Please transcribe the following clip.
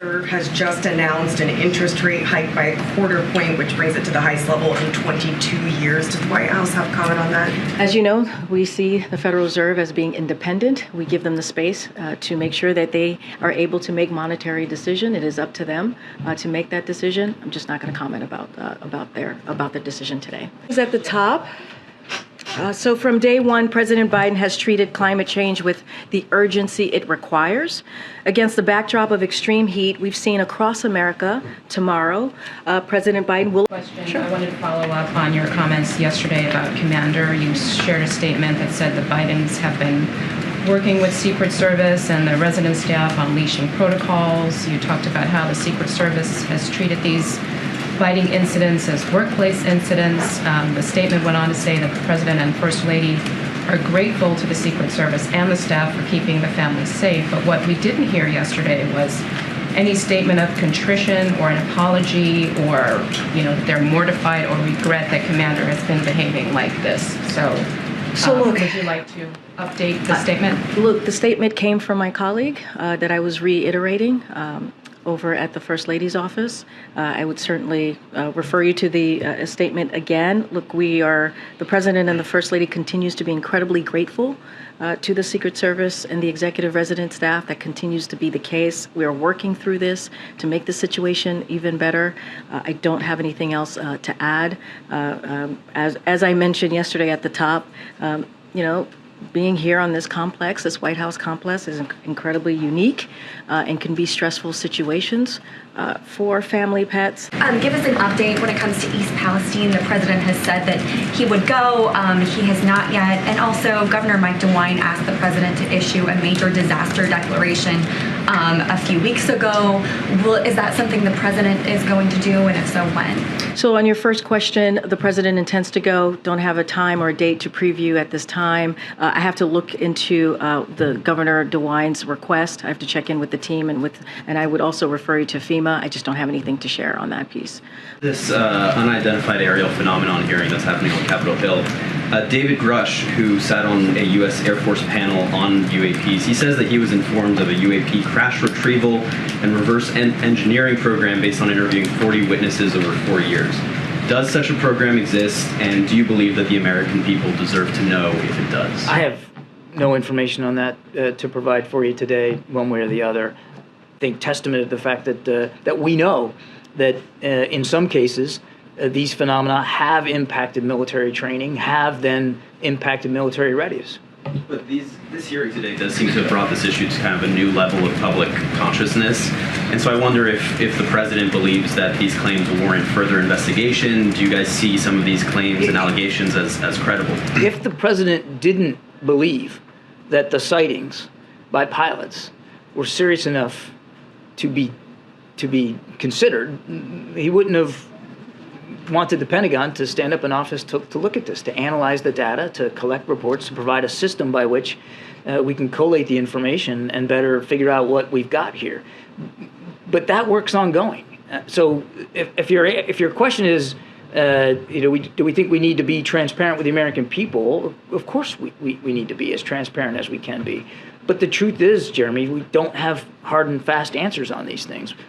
Has just announced an interest rate hike by a quarter point, which brings it to the highest level in 22 years. Does the White House have comment on that? As you know, we see the Federal Reserve as being independent. We give them the space to make sure that they are able to make monetary decision. It is up to them to make that decision. I'm just not going to comment about the decision today. Is at the top. So from day one, President Biden has treated climate change with the urgency it requires. Against the backdrop of extreme heat we've seen across America, tomorrow, President Biden will... Sure. I wanted to follow up on your comments yesterday about Commander. You shared a statement that said the Bidens have been working with Secret Service and the resident staff on unleashing protocols. You talked about how the Secret Service has treated these fighting incidents as workplace incidents. The statement went on to say that the President and First Lady are grateful to the Secret Service and the staff for keeping the families safe. But what we didn't hear yesterday was any statement of contrition or an apology or, that they're mortified or regret that Commander has been behaving like this. So look, would you like to update the statement? Look, the statement came from my colleague that I was reiterating over at the First Lady's office. I would certainly refer you to the statement again. Look, the President and the First Lady continues to be incredibly grateful to the Secret Service and the executive resident staff. That continues to be the case. We are working through this to make the situation even better. I don't have anything else to add. As I mentioned yesterday at the top, being here on this complex, this White House complex, is incredibly unique and can be stressful situations for family pets. Give us an update when it comes to East Palestine. The president has said that he would go. He has not yet. And also, Governor Mike DeWine asked the president to issue a major disaster declaration a few weeks ago. Is that something the president is going to do? And if so, when? So on your first question, the president intends to go. Don't have a time or a date to preview at this time. I have to look into the Governor DeWine's request. I have to check in with the team and I would also refer you to FEMA. I just don't have anything to share on that piece. This unidentified aerial phenomenon hearing that's happening on Capitol Hill. David Grush, who sat on a U.S. Air Force panel on UAPs, he says that he was informed of a UAP crash retrieval and reverse engineering program based on interviewing 40 witnesses over 4 years. Does such a program exist, and do you believe that the American people deserve to know if it does? I have no information on that to provide for you today, one way or the other. I think testament to the fact that we know that in some cases these phenomena have impacted military training, have then impacted military readiness. But this hearing today does seem to have brought this issue to kind of a new level of public consciousness. And so I wonder if the president believes that these claims warrant further investigation. Do you guys see some of these claims and allegations as credible? If the president didn't believe that the sightings by pilots were serious enough to be considered, he wouldn't have wanted the Pentagon to stand up an office to look at this, to analyze the data, to collect reports, to provide a system by which we can collate the information and better figure out what we've got here. But that work's ongoing. So if your question is, do we think we need to be transparent with the American people? Of course we need to be as transparent as we can be. But the truth is, Jeremy, we don't have hard and fast answers on these things.